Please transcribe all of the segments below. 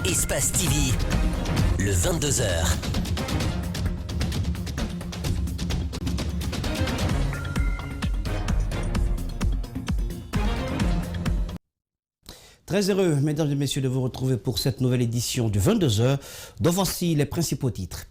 Espace TV, le 22h. Très heureux, mesdames et messieurs, de vous retrouver pour cette nouvelle édition du 22h, dont voici les principaux titres.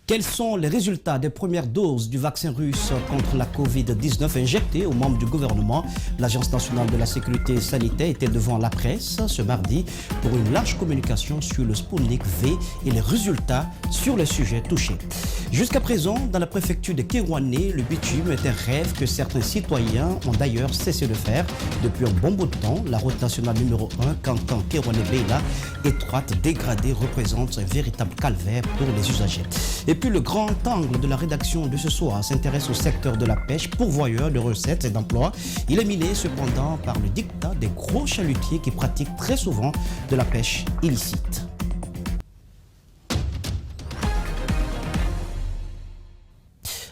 Quels sont les résultats des premières doses du vaccin russe contre la Covid-19 injectées aux membres du gouvernement? L'Agence nationale de la sécurité sanitaire était devant la presse ce mardi pour une large communication sur le Sputnik V et les résultats sur les sujets touchés. Jusqu'à présent, dans la préfecture de Kerouané, le bitume est un rêve que certains citoyens ont d'ailleurs cessé de faire depuis un bon bout de temps. La route nationale numéro 1, Cancan-Kerouané-Beila, étroite, dégradée, représente un véritable calvaire pour les usagers. Et puis le grand angle de la rédaction de ce soir s'intéresse au secteur de la pêche, pourvoyeur de recettes et d'emplois. Il est miné cependant par le diktat des gros chalutiers qui pratiquent très souvent de la pêche illicite.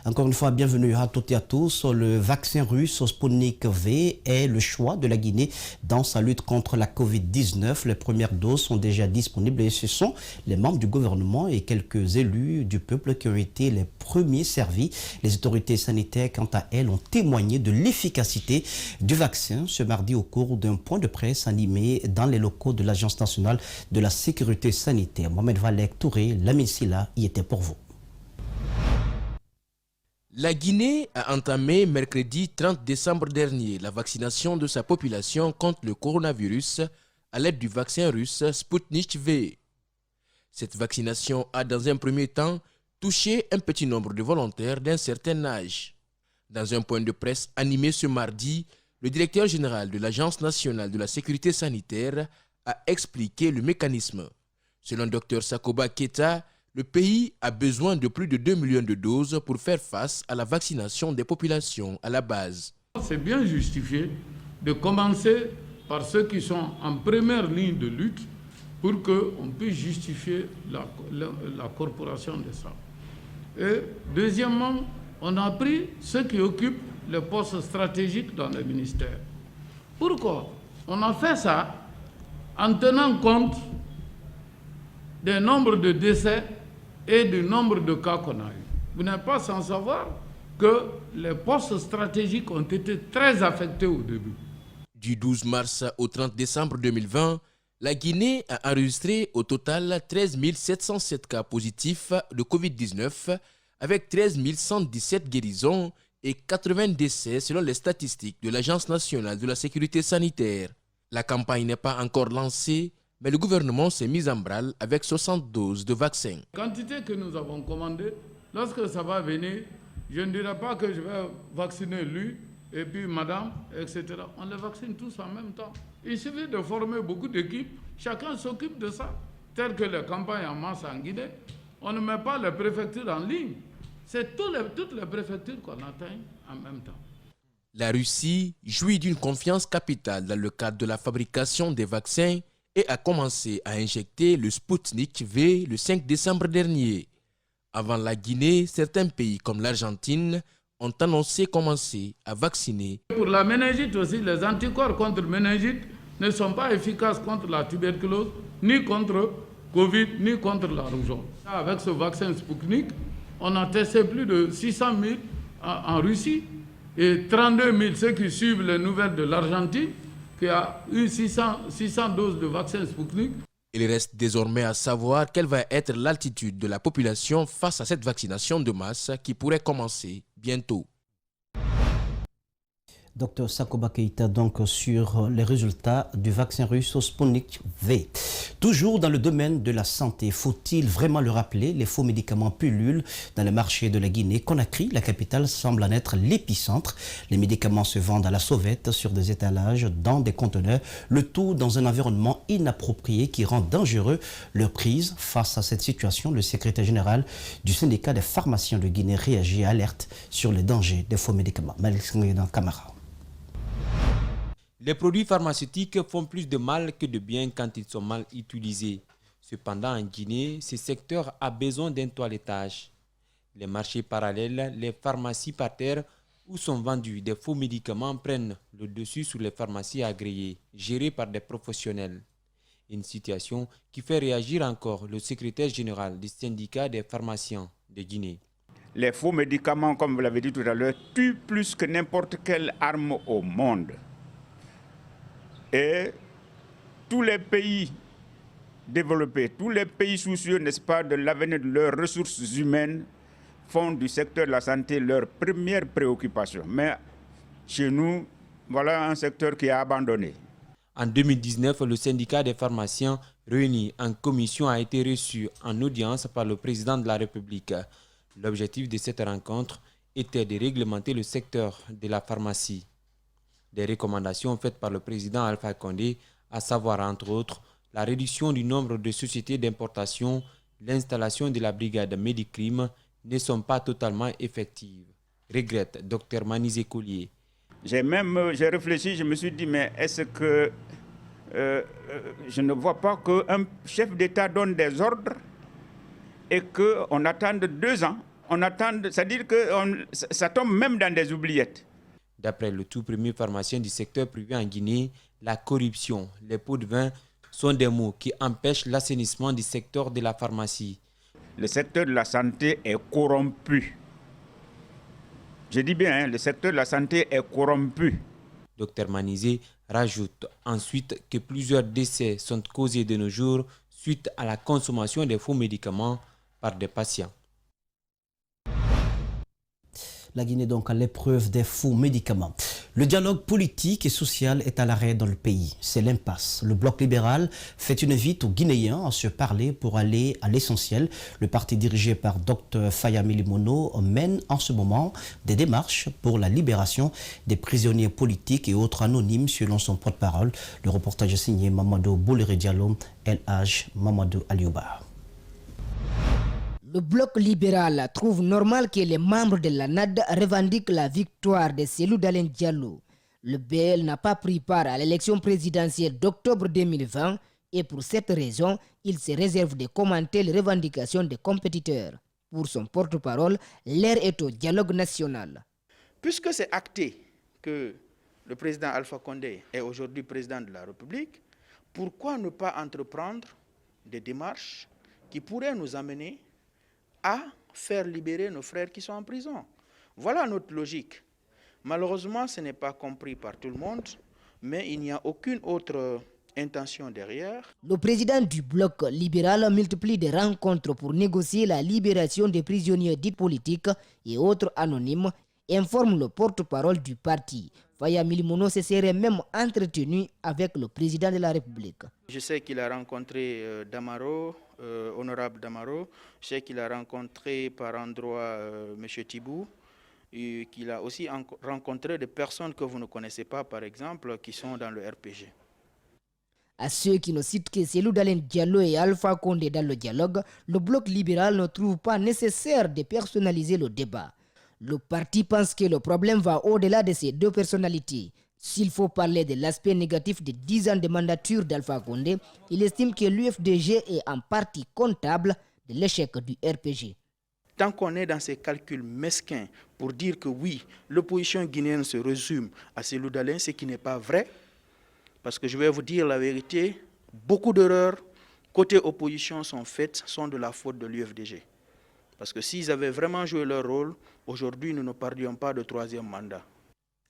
Encore une fois, bienvenue à toutes et à tous. Le vaccin russe Sputnik V est le choix de la Guinée dans sa lutte contre la Covid-19. Les premières doses sont déjà disponibles et ce sont les membres du gouvernement et quelques élus du peuple qui ont été les premiers servis. Les autorités sanitaires, quant à elles, ont témoigné de l'efficacité du vaccin ce mardi au cours d'un point de presse animé dans les locaux de l'Agence nationale de la sécurité sanitaire. Mohamed Valek Touré, Lamine Silla y était pour vous. La Guinée a entamé mercredi 30 décembre dernier la vaccination de sa population contre le coronavirus à l'aide du vaccin russe Sputnik V. Cette vaccination a dans un premier temps touché un petit nombre de volontaires d'un certain âge. Dans un point de presse animé ce mardi, le directeur général de l'Agence nationale de la sécurité sanitaire a expliqué le mécanisme. Selon Dr Sakoba Keita, le pays a besoin de plus de 2 millions de doses pour faire face à la vaccination des populations à la base. C'est bien justifié de commencer par ceux qui sont en première ligne de lutte pour qu'on puisse justifier la corporation de ça. Et deuxièmement, on a pris ceux qui occupent les postes stratégiques dans le ministère. Pourquoi? On a fait ça en tenant compte des nombres de décès et du nombre de cas qu'on a eu. Vous n'êtes pas sans savoir que les postes stratégiques ont été très affectés au début. Du 12 mars au 30 décembre 2020, la Guinée a enregistré au total 13 707 cas positifs de Covid-19 avec 13 117 guérisons et 80 décès selon les statistiques de l'Agence nationale de la sécurité sanitaire. La campagne n'est pas encore lancée, mais le gouvernement s'est mis en branle avec 60 doses de vaccins. La quantité que nous avons commandée, lorsque ça va venir, je ne dirai pas que je vais vacciner lui et puis madame, etc. On les vaccine tous en même temps. Il suffit de former beaucoup d'équipes, chacun s'occupe de ça. Tel que les campagnes en masse en Guinée, on ne met pas les préfectures en ligne. C'est toutes les préfectures qu'on atteint en même temps. La Russie jouit d'une confiance capitale dans le cadre de la fabrication des vaccins et a commencé à injecter le Sputnik V le 5 décembre dernier. Avant la Guinée, certains pays comme l'Argentine ont annoncé commencer à vacciner. Pour la méningite aussi, les anticorps contre méningite ne sont pas efficaces contre la tuberculose, ni contre Covid, ni contre la rougeole. Avec ce vaccin Sputnik, on a testé plus de 600 000 en Russie et 32 000 ceux qui suivent les nouvelles de l'Argentine, qui a eu 600 doses de vaccin Sputnik. Il reste désormais à savoir quelle va être l'attitude de la population face à cette vaccination de masse qui pourrait commencer bientôt. Dr Sakoba Keita donc sur les résultats du vaccin russe Sputnik V. Toujours dans le domaine de la santé, faut-il vraiment le rappeler, les faux médicaments pullulent dans le marché de la Guinée. Conakry, la capitale, semble en être l'épicentre. Les médicaments se vendent à la sauvette sur des étalages dans des conteneurs, le tout dans un environnement inapproprié qui rend dangereux leur prise. Face à cette situation, le secrétaire général du syndicat des pharmaciens de Guinée réagit et alerte sur les dangers des faux médicaments. Camara. Les produits pharmaceutiques font plus de mal que de bien quand ils sont mal utilisés. Cependant, en Guinée, ce secteur a besoin d'un toilettage. Les marchés parallèles, les pharmacies par terre où sont vendus des faux médicaments prennent le dessus sur les pharmacies agréées, gérées par des professionnels. Une situation qui fait réagir encore le secrétaire général du syndicat des pharmaciens de Guinée. Les faux médicaments, comme vous l'avez dit tout à l'heure, tuent plus que n'importe quelle arme au monde. Et tous les pays développés, tous les pays soucieux, n'est-ce pas, de l'avenir de leurs ressources humaines, font du secteur de la santé leur première préoccupation. Mais chez nous, voilà un secteur qui est abandonné. En 2019, le syndicat des pharmaciens réuni en commission a été reçu en audience par le président de la République. L'objectif de cette rencontre était de réglementer le secteur de la pharmacie. Des recommandations faites par le président Alpha Condé, à savoir entre autres la réduction du nombre de sociétés d'importation, l'installation de la brigade Médicrime, ne sont pas totalement effectives, regrette Dr Manizé Collier. J'ai réfléchi, je me suis dit, mais est-ce que je ne vois pas qu'un chef d'État donne des ordres et qu'on attende 2 ans, c'est-à-dire que ça tombe même dans des oubliettes. D'après le tout premier pharmacien du secteur privé en Guinée, la corruption, les pots de vin sont des mots qui empêchent l'assainissement du secteur de la pharmacie. Le secteur de la santé est corrompu. Je dis bien, le secteur de la santé est corrompu. Dr Manizé rajoute ensuite que plusieurs décès sont causés de nos jours suite à la consommation des faux médicaments par des patients. La Guinée donc à l'épreuve des faux médicaments. Le dialogue politique et social est à l'arrêt dans le pays. C'est l'impasse. Le bloc libéral fait une invite aux Guinéens à se parler pour aller à l'essentiel. Le parti dirigé par Dr Faya Milimono mène en ce moment des démarches pour la libération des prisonniers politiques et autres anonymes selon son porte-parole. Le reportage est signé Mamadou Bouléré Diallo, El Haj Mamadou Aliouba. Le bloc libéral trouve normal que les membres de la NAD revendiquent la victoire de Cellou Dalein Diallo. Le BL n'a pas pris part à l'élection présidentielle d'octobre 2020 et pour cette raison, il se réserve de commenter les revendications des compétiteurs. Pour son porte-parole, l'heure est au dialogue national. Puisque c'est acté que le président Alpha Condé est aujourd'hui président de la République, pourquoi ne pas entreprendre des démarches qui pourraient nous amener à faire libérer nos frères qui sont en prison? Voilà notre logique. Malheureusement, ce n'est pas compris par tout le monde, mais il n'y a aucune autre intention derrière. Le président du bloc libéral multiplie des rencontres pour négocier la libération des prisonniers dits politiques et autres anonymes, informe le porte-parole du parti. Faya Milimono se serait même entretenu avec le président de la République. Je sais qu'il a rencontré Damaro, honorable Damaro. Je sais qu'il a rencontré par endroit M. Thibou. Et qu'il a aussi rencontré des personnes que vous ne connaissez pas, par exemple, qui sont dans le RPG. À ceux qui ne citent que Cellou Dalein Diallo et Alpha Condé dans le dialogue, le bloc libéral ne trouve pas nécessaire de personnaliser le débat. Le parti pense que le problème va au-delà de ces deux personnalités. S'il faut parler de l'aspect négatif de 10 ans de mandature d'Alpha Condé, il estime que l'UFDG est en partie comptable de l'échec du RPG. Tant qu'on est dans ces calculs mesquins pour dire que oui, l'opposition guinéenne se résume à Cellou Dalein, ce qui n'est pas vrai, parce que je vais vous dire la vérité, beaucoup d'erreurs côté opposition sont de la faute de l'UFDG. Parce que s'ils avaient vraiment joué leur rôle, aujourd'hui nous ne parlions pas de 3e mandat.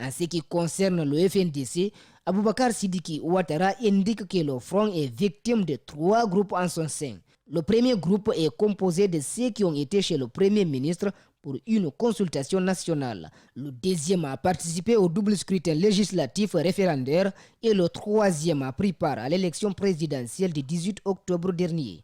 En ce qui concerne le FNDC, Aboubakar Sidiki Ouattara indique que le front est victime de 3 groupes en son sein. Le premier groupe est composé de ceux qui ont été chez le Premier ministre pour une consultation nationale. Le deuxième a participé au double scrutin législatif référendaire et le troisième a pris part à l'élection présidentielle du 18 octobre dernier.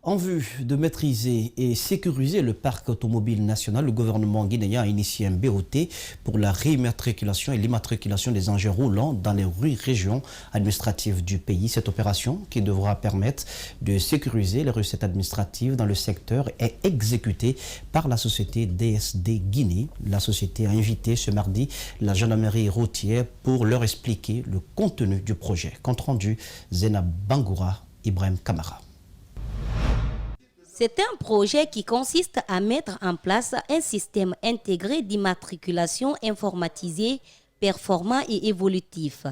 En vue de maîtriser et sécuriser le parc automobile national, le gouvernement guinéen a initié un BOT pour la réimmatriculation et l'immatriculation des engins roulants dans les 8 régions administratives du pays. Cette opération, qui devra permettre de sécuriser les recettes administratives dans le secteur, est exécutée par la société DSD Guinée. La société a invité ce mardi la gendarmerie routière pour leur expliquer le contenu du projet. Compte rendu, Zena Bangoura, Ibrahim Kamara. C'est un projet qui consiste à mettre en place un système intégré d'immatriculation informatisé, performant et évolutif.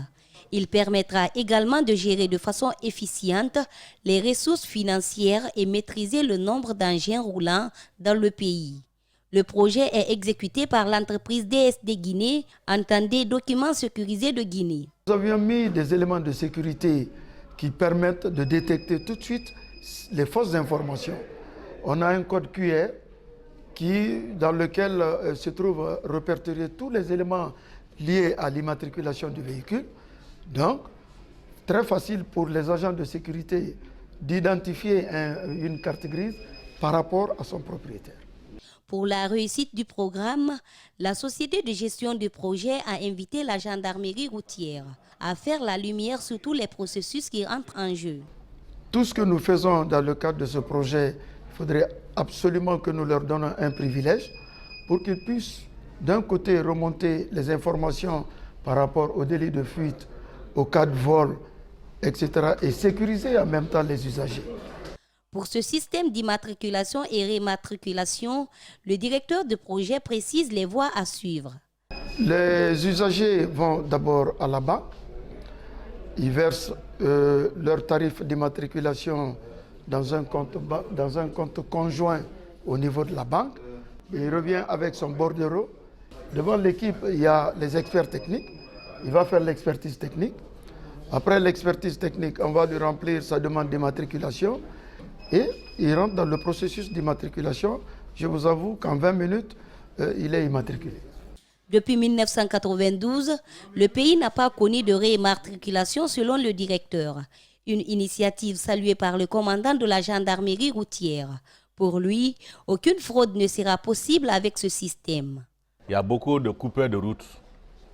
Il permettra également de gérer de façon efficiente les ressources financières et maîtriser le nombre d'engins roulants dans le pays. Le projet est exécuté par l'entreprise DSD Guinée, entendez Documents sécurisés de Guinée. Nous avions mis des éléments de sécurité qui permettent de détecter tout de suite les fausses informations. On a un code QR dans lequel se trouvent répertoriés tous les éléments liés à l'immatriculation du véhicule. Donc, très facile pour les agents de sécurité d'identifier une carte grise par rapport à son propriétaire. Pour la réussite du programme, la société de gestion du projet a invité la gendarmerie routière à faire la lumière sur tous les processus qui entrent en jeu. Tout ce que nous faisons dans le cadre de ce projet, il faudrait absolument que nous leur donnions un privilège pour qu'ils puissent d'un côté remonter les informations par rapport au délit de fuite, au cas de vol, etc. et sécuriser en même temps les usagers. Pour ce système d'immatriculation et rématriculation, le directeur de projet précise les voies à suivre. Les usagers vont d'abord à la banque, ils versent leur tarif d'immatriculation dans un compte conjoint au niveau de la banque. Il revient avec son bordereau. Devant l'équipe, il y a les experts techniques. Il va faire l'expertise technique. Après l'expertise technique, on va lui remplir sa demande d'immatriculation et il rentre dans le processus d'immatriculation. Je vous avoue qu'en 20 minutes, il est immatriculé. Depuis 1992, le pays n'a pas connu de réimmatriculation selon le directeur. Une initiative saluée par le commandant de la gendarmerie routière. Pour lui, aucune fraude ne sera possible avec ce système. Il y a beaucoup de coupeurs de route.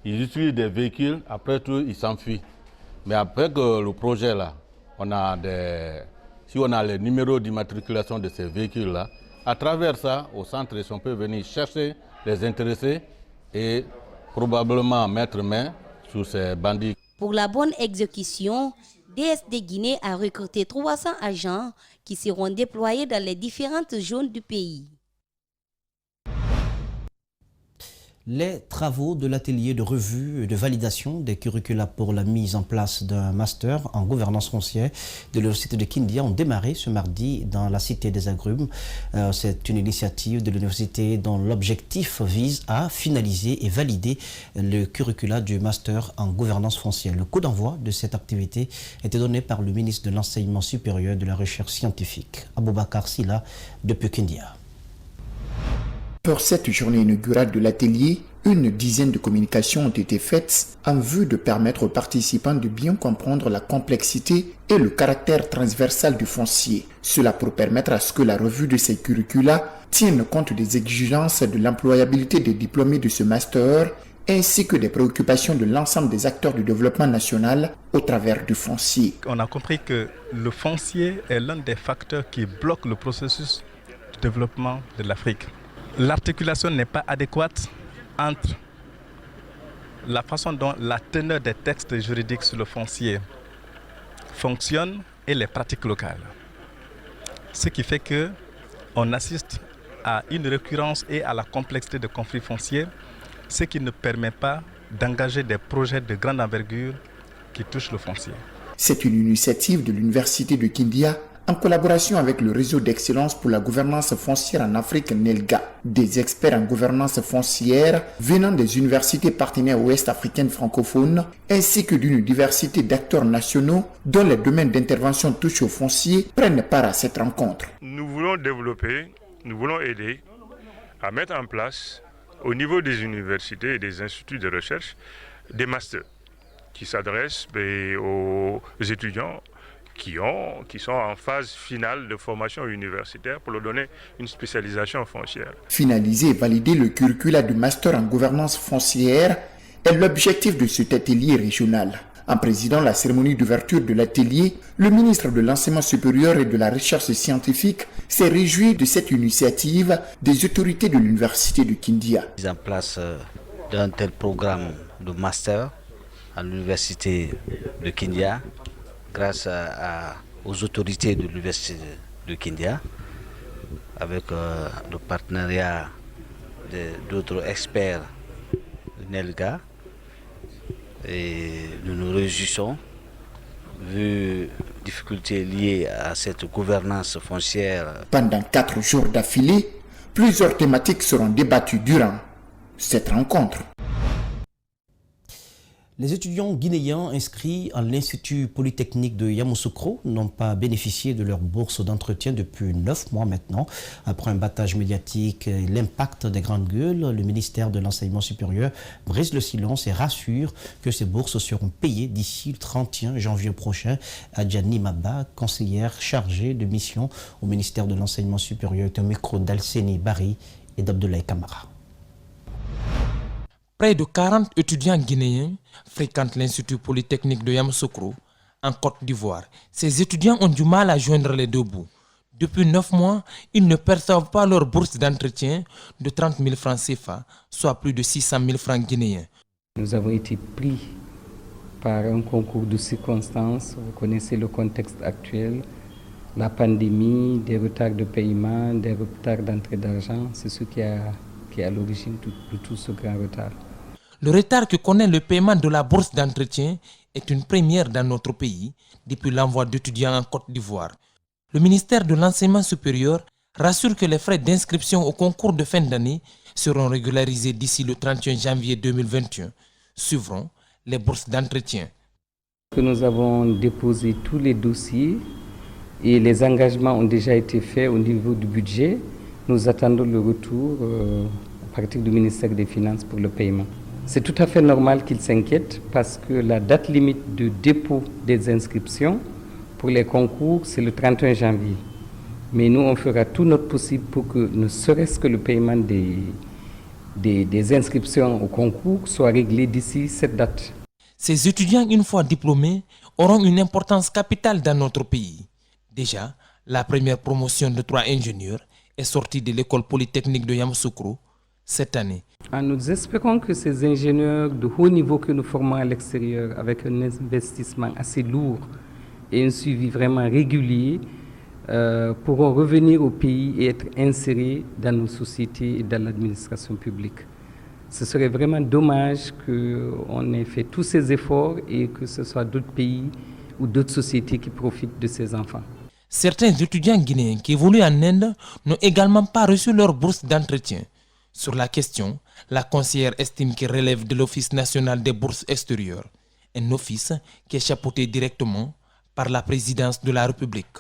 Ils utilisent des véhicules, après tout, ils s'enfuient. Mais après que le projet là, si on a les numéros d'immatriculation de ces véhicules-là, à travers ça, au centre, on peut venir chercher les intéressés et probablement mettre main sur ces bandits. Pour la bonne exécution, DSD Guinée a recruté 300 agents qui seront déployés dans les différentes zones du pays. Les travaux de l'atelier de revue et de validation des curricula pour la mise en place d'un master en gouvernance foncière de l'Université de Kindia ont démarré ce mardi dans la Cité des Agrumes. C'est une initiative de l'université dont l'objectif vise à finaliser et valider le curricula du master en gouvernance foncière. Le coup d'envoi de cette activité a été donné par le ministre de l'Enseignement supérieur et de la Recherche scientifique, Aboubakar Silla, depuis Kindia. Pour cette journée inaugurale de l'atelier, une dizaine de communications ont été faites en vue de permettre aux participants de bien comprendre la complexité et le caractère transversal du foncier. Cela pour permettre à ce que la revue de ces curricula tienne compte des exigences de l'employabilité des diplômés de ce master ainsi que des préoccupations de l'ensemble des acteurs du développement national au travers du foncier. On a compris que le foncier est l'un des facteurs qui bloque le processus de développement de l'Afrique. L'articulation n'est pas adéquate entre la façon dont la teneur des textes juridiques sur le foncier fonctionne et les pratiques locales. Ce qui fait qu'on assiste à une récurrence et à la complexité de conflits fonciers, ce qui ne permet pas d'engager des projets de grande envergure qui touchent le foncier. C'est une initiative de l'Université de Kindia en collaboration avec le réseau d'excellence pour la gouvernance foncière en Afrique, NELGA. Des experts en gouvernance foncière venant des universités partenaires ouest-africaines francophones, ainsi que d'une diversité d'acteurs nationaux dont les domaines d'intervention touchent au foncier, prennent part à cette rencontre. Nous voulons développer, nous voulons aider à mettre en place au niveau des universités et des instituts de recherche des masters qui s'adressent aux étudiants qui sont en phase finale de formation universitaire pour leur donner une spécialisation foncière. Finaliser et valider le curricula du master en gouvernance foncière est l'objectif de cet atelier régional. En présidant la cérémonie d'ouverture de l'atelier, le ministre de l'Enseignement supérieur et de la Recherche scientifique s'est réjoui de cette initiative des autorités de l'Université de Kindia. Mise en place d'un tel programme de master à l'Université de Kindia, grâce aux autorités de l'Université de Kindia, avec le partenariat d'autres experts de NELGA, Et nous nous réjouissons, vu les difficultés liées à cette gouvernance foncière. Pendant 4 jours d'affilée, plusieurs thématiques seront débattues durant cette rencontre. Les étudiants guinéens inscrits à l'Institut Polytechnique de Yamoussoukro n'ont pas bénéficié de leur bourse d'entretien depuis 9 mois maintenant. Après un battage médiatique et l'impact des grandes gueules, le ministère de l'Enseignement supérieur brise le silence et rassure que ces bourses seront payées d'ici le 31 janvier prochain. Adjani Maba, conseillère chargée de mission au ministère de l'Enseignement supérieur, est un micro d'Alseni Bari et d'Abdoulaye Kamara. Près de 40 étudiants guinéens fréquentent l'Institut Polytechnique de Yamoussoukro en Côte d'Ivoire. Ces étudiants ont du mal à joindre les deux bouts. Depuis 9 mois, ils ne perçoivent pas leur bourse d'entretien de 30 000 francs CFA, soit plus de 600 000 francs guinéens. Nous avons été pris par un concours de circonstances. Vous connaissez le contexte actuel, la pandémie, des retards de paiement, des retards d'entrée d'argent. C'est ce qui est à l'origine de tout ce grand retard. Le retard que connaît le paiement de la bourse d'entretien est une première dans notre pays depuis l'envoi d'étudiants en Côte d'Ivoire. Le ministère de l'Enseignement supérieur rassure que les frais d'inscription au concours de fin d'année seront régularisés d'ici le 31 janvier 2021. Suivront les bourses d'entretien. Nous avons déposé tous les dossiers et les engagements ont déjà été faits au niveau du budget. Nous attendons le retour à partir du ministère des Finances pour le paiement. C'est tout à fait normal qu'ils s'inquiètent parce que la date limite de dépôt des inscriptions pour les concours, c'est le 31 janvier. Mais nous, on fera tout notre possible pour que ne serait-ce que le paiement des inscriptions au concours soit réglé d'ici cette date. Ces étudiants, une fois diplômés, auront une importance capitale dans notre pays. Déjà, la première promotion de 3 ingénieurs est sortie de l'école polytechnique de Yamoussoukro cette année. Nous espérons que ces ingénieurs de haut niveau que nous formons à l'extérieur, avec un investissement assez lourd et un suivi vraiment régulier, pourront revenir au pays et être insérés dans nos sociétés et dans l'administration publique. Ce serait vraiment dommage qu'on ait fait tous ces efforts et que ce soit d'autres pays ou d'autres sociétés qui profitent de ces enfants. Certains étudiants guinéens qui évoluent en Inde n'ont également pas reçu leur bourse d'entretien. Sur la question, la conseillère estime qu'il relève de l'Office national des bourses extérieures, un office qui est chapeauté directement par la présidence de la République.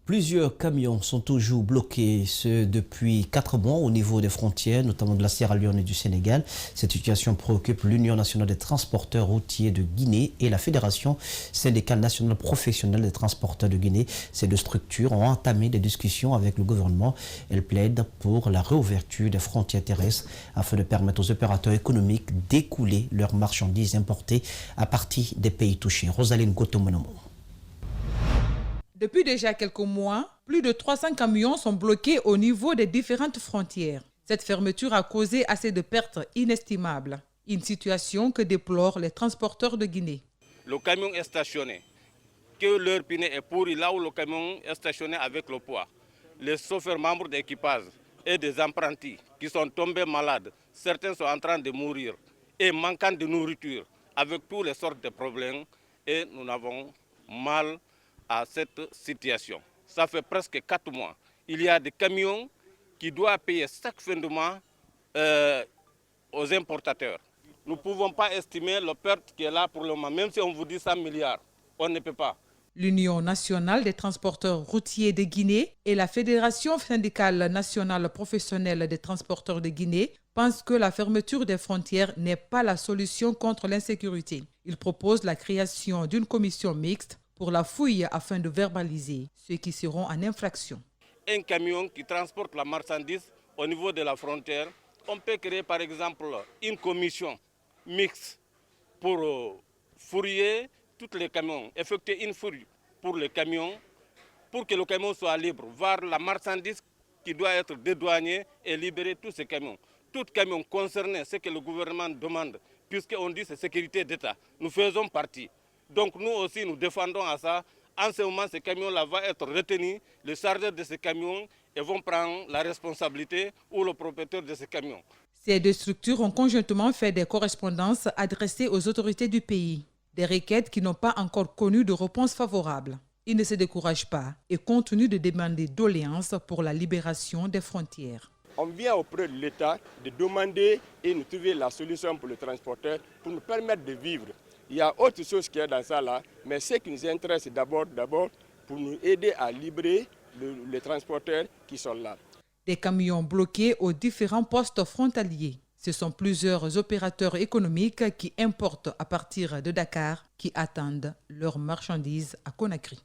Plusieurs camions sont toujours bloqués depuis 4 mois au niveau des frontières, notamment de la Sierra Leone et du Sénégal. Cette situation préoccupe l'Union nationale des transporteurs routiers de Guinée et la Fédération syndicale nationale professionnelle des transporteurs de Guinée. Ces deux structures ont entamé des discussions avec le gouvernement. Elles plaident pour la réouverture des frontières terrestres afin de permettre aux opérateurs économiques d'écouler leurs marchandises importées à partir des pays touchés. Rosaline Gotomonomo. Depuis déjà quelques mois, plus de 300 camions sont bloqués au niveau des différentes frontières. Cette fermeture a causé assez de pertes inestimables. Une situation que déplorent les transporteurs de Guinée. Le camion est stationné. Que leur pneu est pourri là où le camion est stationné avec le poids. Les chauffeurs membres d'équipage et des apprentis qui sont tombés malades, certains sont en train de mourir et manquant de nourriture avec toutes les sortes de problèmes. Et nous avons mal à cette situation. Ça fait presque 4 mois. Il y a des camions qui doivent payer chaque fin de mois aux importateurs. Nous ne pouvons pas estimer la perte qui est là pour le moment. Même si on vous dit 100 milliards, on ne peut pas. L'Union nationale des transporteurs routiers de Guinée et la Fédération syndicale nationale professionnelle des transporteurs de Guinée pensent que la fermeture des frontières n'est pas la solution contre l'insécurité. Ils proposent la création d'une commission mixte pour la fouille afin de verbaliser ceux qui seront en infraction. Un camion qui transporte la marchandise au niveau de la frontière, on peut créer par exemple une commission mixte pour fouiller tous les camions, effectuer une fouille pour les camions, pour que le camion soit libre, voir la marchandise qui doit être dédouanée et libérer tous ces camions. Tout camion concerné, ce que le gouvernement demande, puisqu'on dit c'est sécurité d'État, nous faisons partie. Donc nous aussi, nous défendons à ça. En ce moment, ces camions-là vont être retenus. Les chargeurs de ces camions vont prendre la responsabilité ou le propriétaire de ces camions. Ces deux structures ont conjointement fait des correspondances adressées aux autorités du pays. Des requêtes qui n'ont pas encore connu de réponse favorable. Ils ne se découragent pas et continuent de demander doléances pour la libération des frontières. On vient auprès de l'État de demander et de trouver la solution pour le transporteur pour nous permettre de vivre. Il y a autre chose qui est dans ça là, mais ce qui nous intéresse d'abord pour nous aider à libérer les transporteurs qui sont là. Des camions bloqués aux différents postes frontaliers. Ce sont plusieurs opérateurs économiques qui importent à partir de Dakar qui attendent leurs marchandises à Conakry.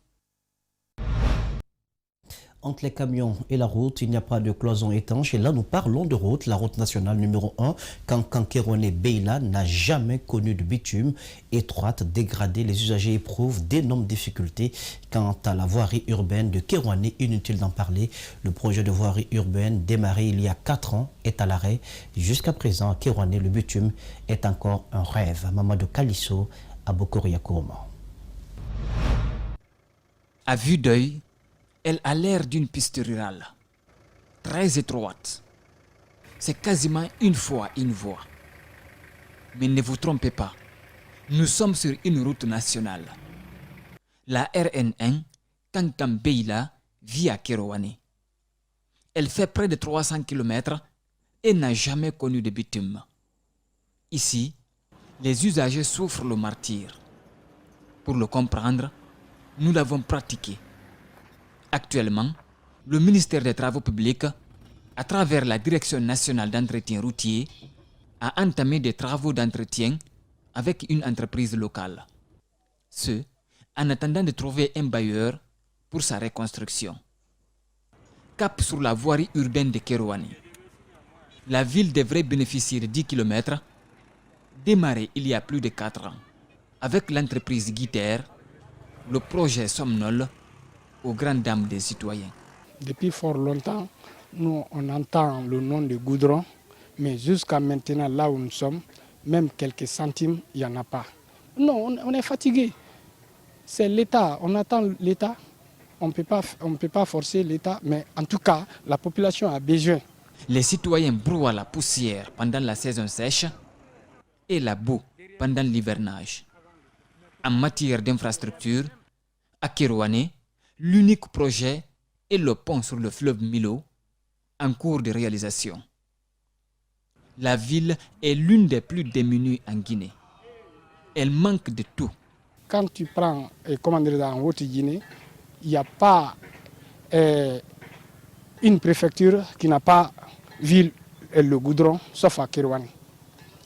Entre les camions et la route, il n'y a pas de cloison étanche. Et là, nous parlons de route. La route nationale numéro 1, Kankan-Kérouané-Beila, n'a jamais connu de bitume. Étroite, dégradée, les usagers éprouvent d'énormes difficultés. Quant à la voirie urbaine de Kérouané, inutile d'en parler. Le projet de voirie urbaine, démarré il y a 4 ans, est à l'arrêt. Jusqu'à présent, à Kérouané, le bitume est encore un rêve. Mamadou Kalisso, à Bokoriakourma. À vue d'œil, elle a l'air d'une piste rurale, très étroite. C'est quasiment une fois une voie. Mais ne vous trompez pas, nous sommes sur une route nationale. La RN1, Kankan-Beila, vit à Kérouané. Elle fait près de 300 km et n'a jamais connu de bitume. Ici, les usagers souffrent le martyre. Pour le comprendre, nous l'avons pratiqué. Actuellement, le ministère des Travaux publics, à travers la Direction nationale d'entretien routier, a entamé des travaux d'entretien avec une entreprise locale. Ce, en attendant de trouver un bailleur pour sa reconstruction. Cap sur la voirie urbaine de Kérouané. La ville devrait bénéficier de 10 km, démarré il y a plus de 4 ans. Avec l'entreprise Guiter, le projet Somnol, aux grandes dames des citoyens. Depuis fort longtemps, nous on entend le nom de goudron, mais jusqu'à maintenant, là où nous sommes, même quelques centimes, il n'y en a pas. Non, on est fatigué. C'est l'État, on attend l'État. On ne peut pas forcer l'État, mais en tout cas, la population a besoin. Les citoyens broient la poussière pendant la saison sèche et la boue pendant l'hivernage. En matière d'infrastructure, à Kérouané, l'unique projet est le pont sur le fleuve Milo, en cours de réalisation. La ville est l'une des plus démunies en Guinée. Elle manque de tout. Quand tu prends, en Haute-Guinée, il n'y a pas une préfecture qui n'a pas vu le goudron, sauf à Kérouané.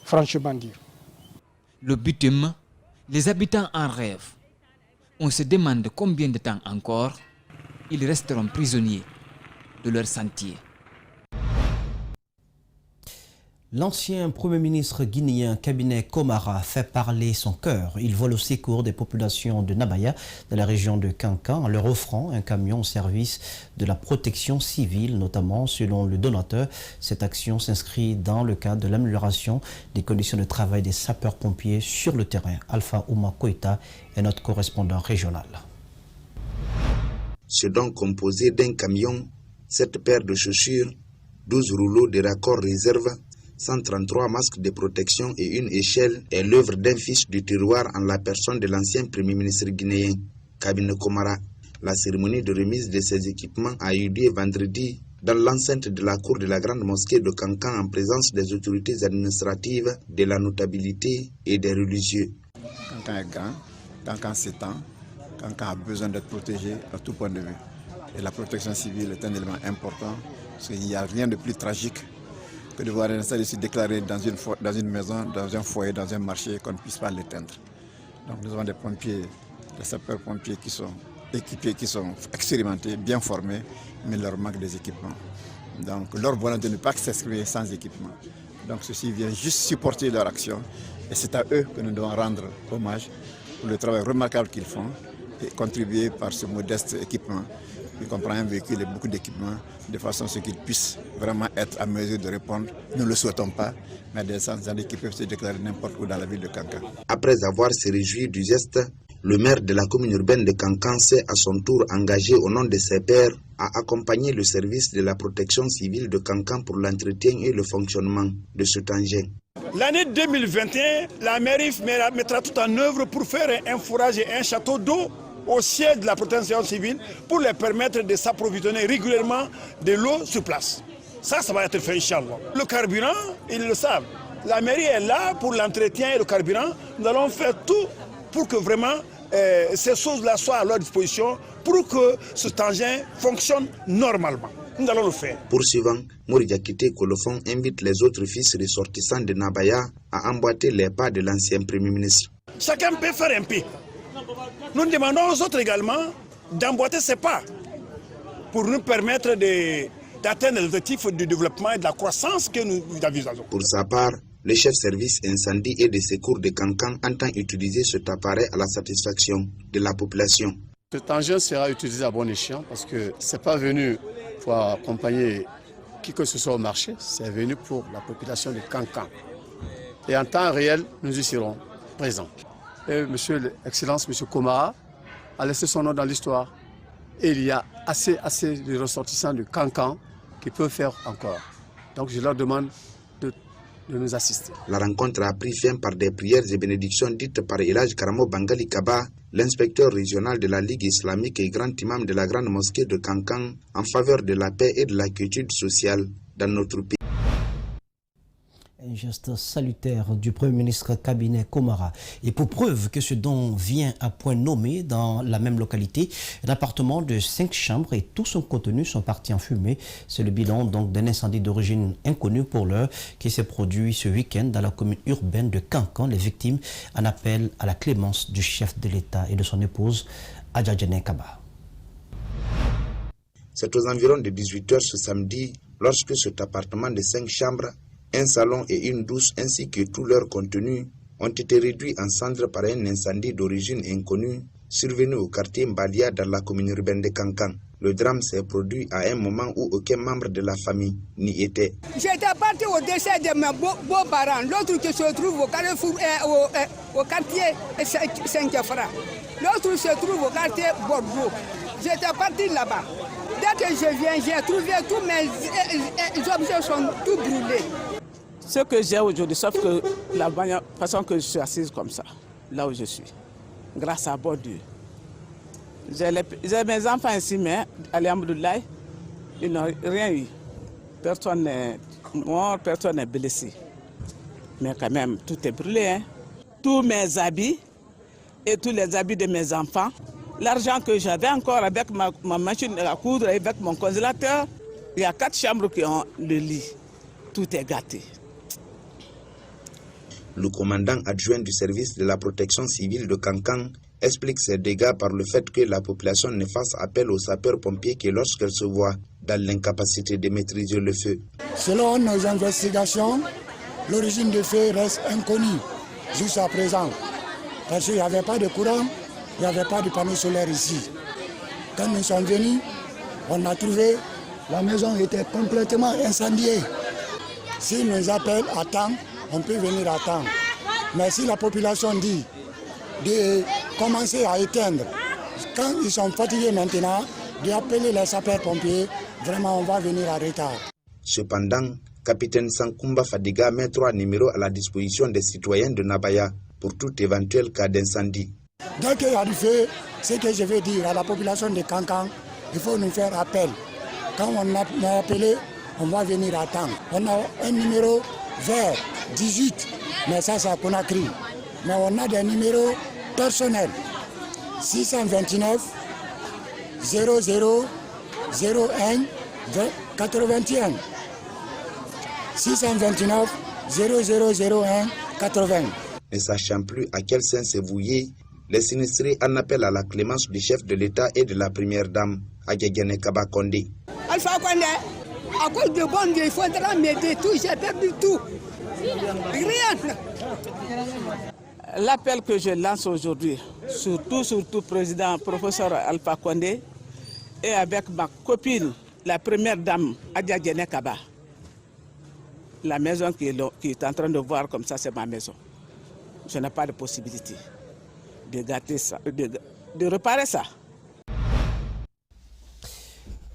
Franchement dire. Le bitume, les habitants en rêvent. On se demande combien de temps encore ils resteront prisonniers de leur sentier. L'ancien Premier ministre guinéen Cabinet Komara fait parler son cœur. Il vole au secours des populations de Nabaya, de la région de Kankan, en leur offrant un camion au service de la protection civile, notamment selon le donateur. Cette action s'inscrit dans le cadre de l'amélioration des conditions de travail des sapeurs-pompiers sur le terrain. Alpha Ouma Koïta est notre correspondant régional. Ce don composé d'un camion, 7 paires de chaussures, 12 rouleaux de raccord réserve, 133 masques de protection et une échelle est l'œuvre d'un fils du tiroir en la personne de l'ancien Premier ministre guinéen, Cabinet Komara. La cérémonie de remise de ces équipements a eu lieu vendredi dans l'enceinte de la cour de la grande mosquée de Kankan en présence des autorités administratives, de la notabilité et des religieux. Kankan est grand, Kankan s'étend, Kankan a besoin d'être protégé à tout point de vue. Et la protection civile est un élément important, parce qu'il n'y a rien de plus tragique que de voir un incendie se déclarer dans une maison, dans un foyer, dans un marché, qu'on ne puisse pas l'éteindre. Donc nous avons des pompiers, des sapeurs-pompiers qui sont équipés, qui sont expérimentés, bien formés, mais leur manque des équipements. Donc leur volonté de ne pas s'exprimer sans équipement. Donc ceci vient juste supporter leur action et c'est à eux que nous devons rendre hommage pour le travail remarquable qu'ils font et contribuer par ce modeste équipement. Il comprend un véhicule et beaucoup d'équipements, de façon à ce qu'ils puissent vraiment être à mesure de répondre. Nous ne le souhaitons pas, mais des centaines qui peuvent se déclarer n'importe où dans la ville de Kankan. Après avoir se réjoui du geste, Le maire de la commune urbaine de Kankan s'est à son tour engagé au nom de ses pairs à accompagner le service de la protection civile de Kankan pour l'entretien et le fonctionnement de cet engin. L'année 2021, la mairie mettra tout en œuvre pour faire un fourrage et un château d'eau au siège de la protection civile pour leur permettre de s'approvisionner régulièrement de l'eau sur place. Ça va être fait, Inch'Allah. Le carburant, ils le savent. La mairie est là pour l'entretien et le carburant. Nous allons faire tout pour que vraiment ces choses-là soient à leur disposition pour que cet engin fonctionne normalement. Nous allons le faire. Poursuivant, Mouridiakité Kolofon invite les autres fils ressortissants de Nabaya à emboîter les pas de l'ancien Premier ministre. Chacun peut faire un peu. Nous demandons aux autres également d'emboîter ces pas pour nous permettre d'atteindre les objectifs du développement et de la croissance que nous envisageons. Pour sa part, le chef service incendie et de secours de Kankan entend utiliser cet appareil à la satisfaction de la population. Cet engin sera utilisé à bon escient parce que ce n'est pas venu pour accompagner qui que ce soit au marché, c'est venu pour la population de Kankan. Et en temps réel, nous y serons présents. Et Monsieur l'Excellence, Monsieur Komara, a laissé son nom dans l'histoire. Et il y a assez de ressortissants de Kankan qui peuvent faire encore. Donc je leur demande de nous assister. La rencontre a pris fin par des prières et bénédictions dites par Elhaj Karamo Bangali Kaba, l'inspecteur régional de la Ligue islamique et grand imam de la grande mosquée de Kankan, en faveur de la paix et de la quiétude sociale dans notre pays. Un geste salutaire du Premier ministre cabinet Komara. Et pour preuve que ce don vient à point nommé dans la même localité, un appartement de 5 chambres et tout son contenu sont partis en fumée. C'est le bilan donc d'un incendie d'origine inconnue pour l'heure qui s'est produit ce week-end dans la commune urbaine de Kankan. Les victimes en appellent à la clémence du chef de l'État et de son épouse Adjadjane Kaba. C'est aux environs de 18h ce samedi lorsque cet appartement de 5 chambres, un salon et une douche ainsi que tout leur contenu ont été réduits en cendres par un incendie d'origine inconnue survenu au quartier Mbalia dans la commune urbaine de Kankan. Le drame s'est produit à un moment où aucun membre de la famille n'y était. J'étais parti au décès de mes beaux-parents, l'autre qui se trouve au quartier 5 francs, l'autre se trouve au quartier Bordeaux. J'étais parti là-bas. Dès que je viens, j'ai trouvé tous mes objets sont tout brûlés. Ce que j'ai aujourd'hui, sauf que la façon que je suis assise comme ça, là où je suis, grâce à Bordeaux. J'ai mes enfants ici, mais alhamdoulilah, ils n'ont rien eu. Personne n'est mort, personne n'est blessé. Mais quand même, tout est brûlé. Hein. Tous mes habits et tous les habits de mes enfants, l'argent que j'avais encore avec ma machine à coudre et avec mon congélateur, il y a 4 chambres qui ont le lit. Tout est gâté. Le commandant adjoint du service de la protection civile de Kankan explique ces dégâts par le fait que la population ne fasse appel aux sapeurs-pompiers que lorsqu'elle se voit dans l'incapacité de maîtriser le feu. Selon nos investigations, l'origine du feu reste inconnue jusqu'à présent. Parce qu'il n'y avait pas de courant, il n'y avait pas de panneau solaire ici. Quand nous sommes venus, on a trouvé la maison était complètement incendiée. S'ils nous appellent à temps, on peut venir à temps. Mais si la population dit de commencer à éteindre, quand ils sont fatigués maintenant, d'appeler les sapeurs-pompiers, vraiment on va venir à retard. Cependant, capitaine Sankumba Fadiga met 3 numéros à la disposition des citoyens de Nabaya pour tout éventuel cas d'incendie. Dès qu'il y a du feu, ce que je veux dire à la population de Kankan, il faut nous faire appel. Quand on a appelé, on va venir à temps. On a un numéro vert, 18, mais ça c'est à Conakry. Mais on a des numéros personnels, 629 00 01 81, 629 0001 80. Ne sachant plus à quel sens se vouer, les sinistrés en appellent à la clémence du chef de l'État et de la première dame, Adjadjane Kaba Condé. Alpha Condé, à cause de bon Dieu, il faudra m'aider tout, j'ai perdu tout. Rien. L'appel que je lance aujourd'hui, surtout président professeur Alpha Condé, et avec ma copine, la première dame, Adjadjane Kaba. La maison qui est en train de voir comme ça, c'est ma maison. Je n'ai pas de possibilité. de gâter ça, de réparer ça.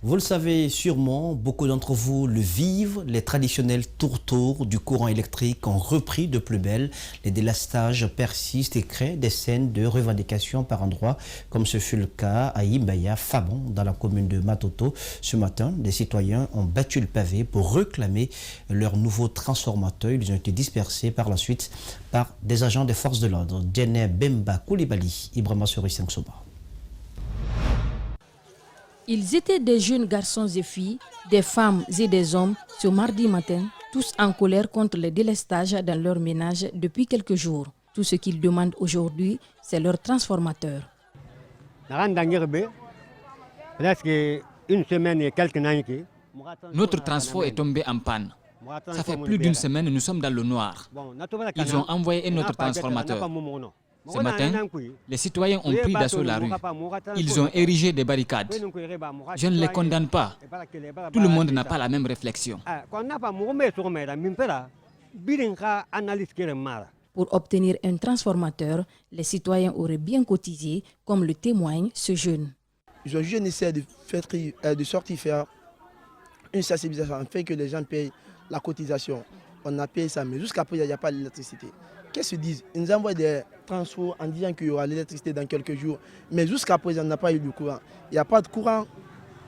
Vous le savez sûrement, beaucoup d'entre vous le vivent, les traditionnels tourteaux du courant électrique ont repris de plus belle. Les délestages persistent et créent des scènes de revendication par endroits, comme ce fut le cas à Yimbaya, Fabon, dans la commune de Matoto. Ce matin, des citoyens ont battu le pavé pour réclamer leur nouveau transformateur. Ils ont été dispersés par la suite par des agents des forces de l'ordre. Djene Bemba Koulibaly, Ibrahima Sori Soba. Ils étaient des jeunes garçons et filles, des femmes et des hommes, ce mardi matin, tous en colère contre le délestage dans leur ménage depuis quelques jours. Tout ce qu'ils demandent aujourd'hui, c'est leur transformateur. Notre transfo est tombé en panne. Ça fait plus d'une semaine, nous sommes dans le noir. Ils ont envoyé un autre transformateur. Ce matin, les citoyens ont pris d'assaut la rue. Ils ont érigé des barricades. Je ne les condamne pas. Tout le monde n'a pas la même réflexion. Pour obtenir un transformateur, les citoyens auraient bien cotisé, comme le témoigne ce jeune. Ils ont juste essayé de sortir faire une sensibilisation afin que les gens payent la cotisation. On a payé ça, mais jusqu'à présent, il n'y a pas d'électricité. Qu'est-ce qu'ils disent? Ils nous envoient des transports en disant qu'il y aura l'électricité dans quelques jours. Mais jusqu'à présent, on n'a pas eu de courant. Il n'y a pas de courant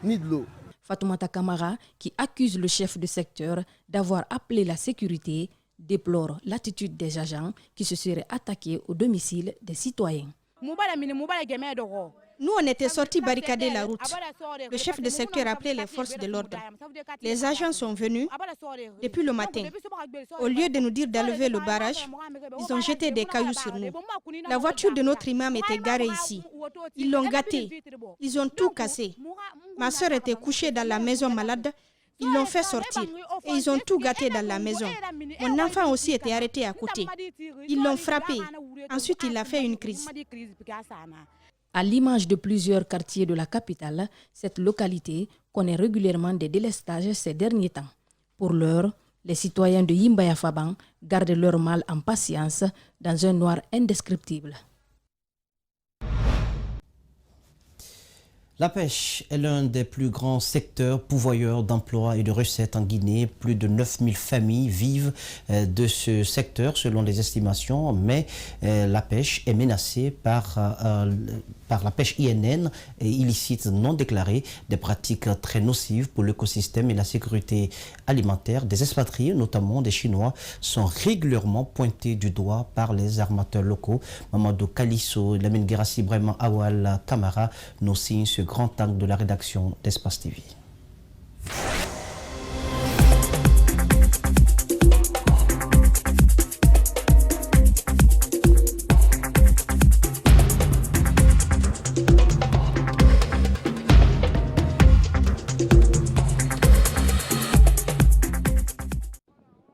ni de l'eau. Fatoumata Kamara, qui accuse le chef de secteur d'avoir appelé la sécurité, déplore l'attitude des agents qui se seraient attaqués au domicile des citoyens. Nous, on était sortis barricader la route. Le chef de secteur a appelé les forces de l'ordre. Les agents sont venus depuis le matin. Au lieu de nous dire d'enlever le barrage, ils ont jeté des cailloux sur nous. La voiture de notre imam était garée ici. Ils l'ont gâtée. Ils ont tout cassé. Ma soeur était couchée dans la maison malade. Ils l'ont fait sortir et ils ont tout gâté dans la maison. Mon enfant aussi était arrêté à côté. Ils l'ont frappé. Ensuite, il a fait une crise. À l'image de plusieurs quartiers de la capitale, cette localité connaît régulièrement des délestages ces derniers temps. Pour l'heure, les citoyens de Yimbaya Faban gardent leur mal en patience dans un noir indescriptible. La pêche est l'un des plus grands secteurs pourvoyeurs d'emplois et de recettes en Guinée. Plus de 9000 familles vivent de ce secteur selon les estimations, mais la pêche est menacée par la pêche INN et illicite non déclarée, des pratiques très nocives pour l'écosystème et la sécurité alimentaire. Des expatriés, notamment des Chinois, sont régulièrement pointés du doigt par les armateurs locaux. Mamadou Kalisso, Lamine Gerassi, Brahma Awal Kamara nous signent ce grand angle de la rédaction d'Espace TV.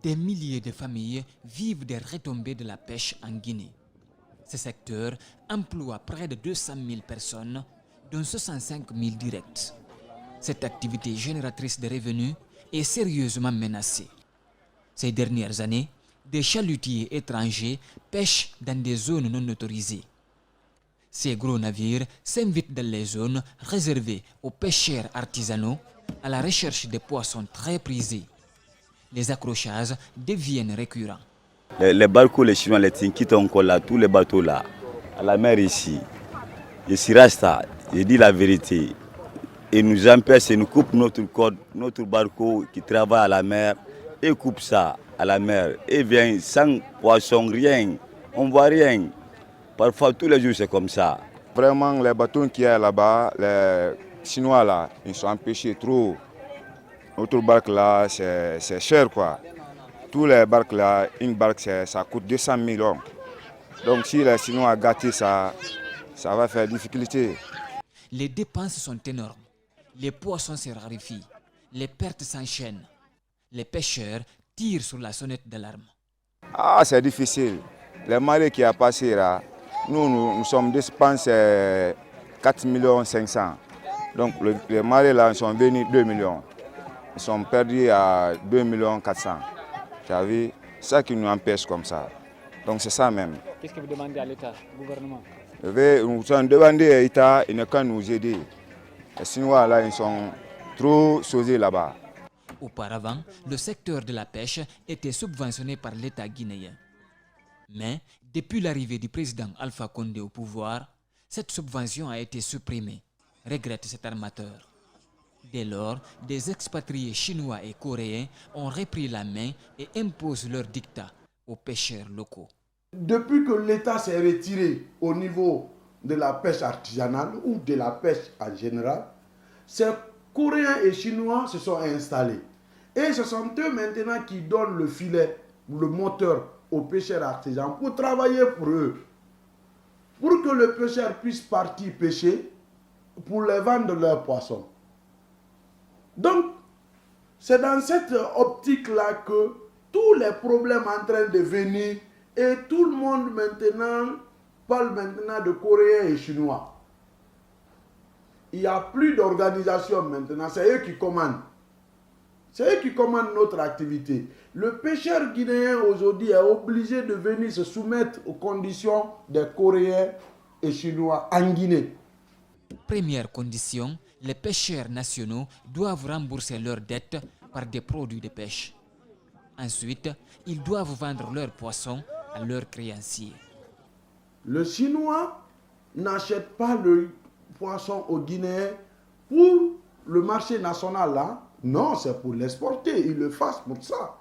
Des milliers de familles vivent des retombées de la pêche en Guinée. Ce secteur emploie près de 200 000 personnes, dont 65 000 directs. Cette activité génératrice de revenus est sérieusement menacée. Ces dernières années, des chalutiers étrangers pêchent dans des zones non autorisées. Ces gros navires s'invitent dans les zones réservées aux pêcheurs artisanaux à la recherche de poissons très prisés. Les accrochages deviennent récurrents. Les barcos, les Chinois, les Tinkies, encore là, tous les bateaux là, à la mer ici. Je suis Rasta, je dis la vérité. Ils nous empêchent, ils nous coupent notre corde, notre barco qui travaille à la mer, et coupe ça à la mer. Et vient sans poisson, rien. On ne voit rien. Parfois, tous les jours, c'est comme ça. Vraiment, les bateaux qui sont là-bas, les Chinois là, ils sont empêchés trop. Notre barque là, c'est cher quoi. Tous les barques là, une barque ça coûte 200 000 €. Donc si les Chinois gâtent ça, ça va faire difficulté. Les dépenses sont énormes. Les poissons se raréfient. Les pertes s'enchaînent. Les pêcheurs tirent sur la sonnette d'alarme. Ah, c'est difficile. Les marées qui a passé là, nous sommes dépensés 4 500 000. Donc les marées là sont venus 2 millions. Ils sont perdus à 2 400 000. Tu as vu, ça qui nous empêche comme ça. Donc c'est ça même. Qu'est-ce que vous demandez à l'État, au gouvernement? Nous sommes demandé à l'État, il ne peut nous aider. Les Chinois, là, ils sont trop sauvés là-bas. Auparavant, le secteur de la pêche était subventionné par l'État guinéen. Mais, depuis l'arrivée du président Alpha Condé au pouvoir, cette subvention a été supprimée, regrette cet armateur. Dès lors, des expatriés chinois et coréens ont repris la main et imposent leur dictat aux pêcheurs locaux. Depuis que l'État s'est retiré au niveau de la pêche artisanale ou de la pêche en général, ces Coréens et Chinois se sont installés. Et ce sont eux maintenant qui donnent le filet, le moteur aux pêcheurs artisans pour travailler pour eux. Pour que le pêcheur puisse partir pêcher pour les vendre leurs poissons. Donc, c'est dans cette optique-là que tous les problèmes sont en train de venir et tout le monde maintenant parle maintenant de Coréens et Chinois. Il n'y a plus d'organisation maintenant, c'est eux qui commandent. C'est eux qui commandent notre activité. Le pêcheur guinéen aujourd'hui est obligé de venir se soumettre aux conditions des Coréens et Chinois en Guinée. Première condition, les pêcheurs nationaux doivent rembourser leurs dettes par des produits de pêche. Ensuite, ils doivent vendre leurs poissons à leurs créanciers. Le Chinois n'achète pas le poisson aux Guinéens pour le marché national là. Non, c'est pour l'exporter. Ils le fassent pour ça.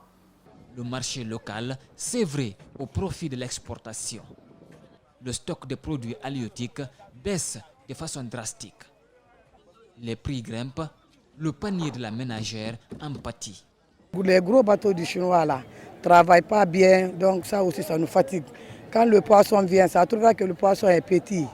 Le marché local, c'est vrai, au profit de l'exportation. Le stock de produits halieutiques baisse de façon drastique. Les prix grimpent, le panier de la ménagère en pâtit. Les gros bateaux du Chinois là ne travaillent pas bien, donc ça aussi ça nous fatigue. Quand le poisson vient, ça trouvera que le poisson est petit.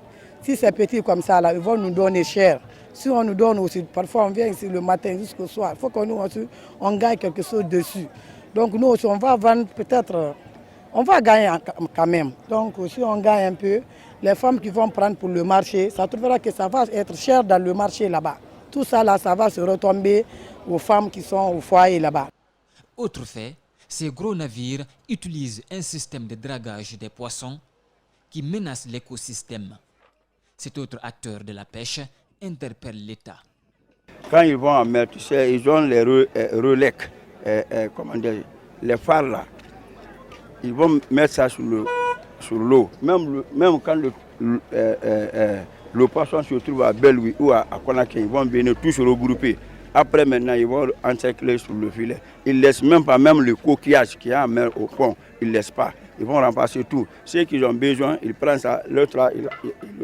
Si c'est petit comme ça, là, ils vont nous donner cher. Si on nous donne aussi, parfois on vient ici le matin jusqu'au soir, il faut qu'on nous aussi, on gagne quelque chose dessus. Donc nous aussi, on va vendre peut-être, on va gagner quand même. Donc si on gagne un peu, les femmes qui vont prendre pour le marché, ça trouvera que ça va être cher dans le marché là-bas. Tout ça là, ça va se retomber aux femmes qui sont au foyer là-bas. Autre fait, ces gros navires utilisent un système de dragage des poissons qui menace l'écosystème. Cet autre acteur de la pêche interpelle l'État. Quand ils vont en mer, tu sais, ils ont les relais, comment dire, les phares là. Ils vont mettre ça sur l'eau. Même quand le poisson se trouve à Bellevue ou à Conakry, ils vont venir tous se regrouper. Après maintenant, ils vont encercler sur le filet. Ils ne laissent même pas même le coquillage qui est en mer au fond. Ils ne laissent pas. Ils vont remplacer tout. Ceux qui ont besoin, ils prennent ça, l'autre là,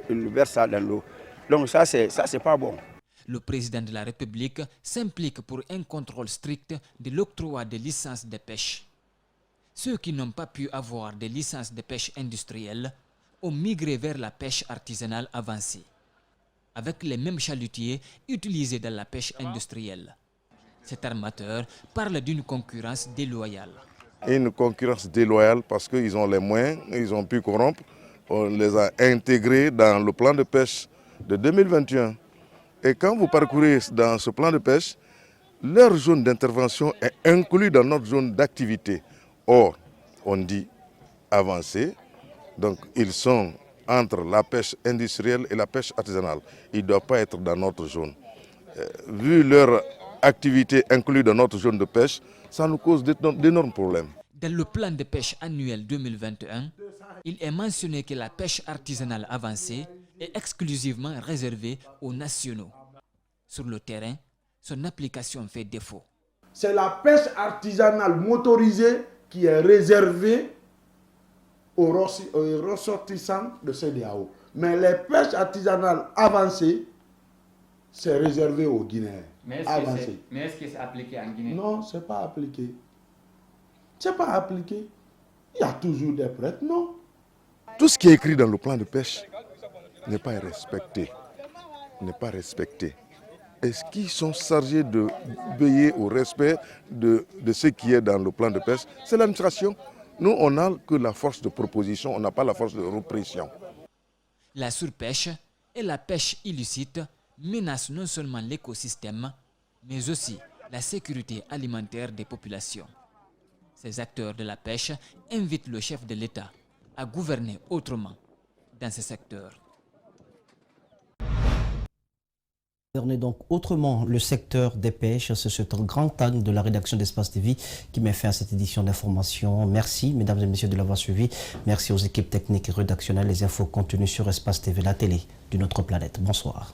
ils versent ça dans l'eau. Donc ça, c'est pas bon. Le président de la République s'implique pour un contrôle strict de l'octroi des licences de pêche. Ceux qui n'ont pas pu avoir des licences de pêche industrielle ont migré vers la pêche artisanale avancée, avec les mêmes chalutiers utilisés dans la pêche industrielle. Cet armateur parle d'une concurrence déloyale. Une concurrence déloyale parce qu'ils ont les moyens, ils ont pu corrompre. On les a intégrés dans le plan de pêche de 2021. Et quand vous parcourez dans ce plan de pêche, leur zone d'intervention est inclue dans notre zone d'activité. Or, on dit avancée, donc ils sont entre la pêche industrielle et la pêche artisanale. Ils ne doivent pas être dans notre zone. Vu leur activité inclue dans notre zone de pêche, ça nous cause d'énormes problèmes. Dans le plan de pêche annuel 2021, il est mentionné que la pêche artisanale avancée est exclusivement réservée aux nationaux. Sur le terrain, son application fait défaut. C'est la pêche artisanale motorisée qui est réservée aux ressortissants de CEDEAO. Mais les pêches artisanales avancées, c'est réservé aux Guinéens. Mais est-ce que c'est appliqué en Guinée? Non, ce n'est pas appliqué. Ce n'est pas appliqué. Il y a toujours des prêtres, non. Tout ce qui est écrit dans le plan de pêche n'est pas respecté. N'est pas respecté. Est-ce qu'ils sont chargés de veiller au respect de ce qui est dans le plan de pêche? C'est l'administration. Nous, on n'a que la force de proposition, on n'a pas la force de répression. La surpêche et la pêche illicite menacent non seulement l'écosystème, mais aussi la sécurité alimentaire des populations. Ces acteurs de la pêche invitent le chef de l'État à gouverner autrement dans ce secteur. Donc autrement le secteur des pêches, c'est ce grand angle de la rédaction d'Espace TV qui met fin à cette édition d'information. Merci mesdames et messieurs de l'avoir suivi. Merci aux équipes techniques et rédactionnelles. Les infos continuent sur Espace TV, la télé d'une autre planète. Bonsoir.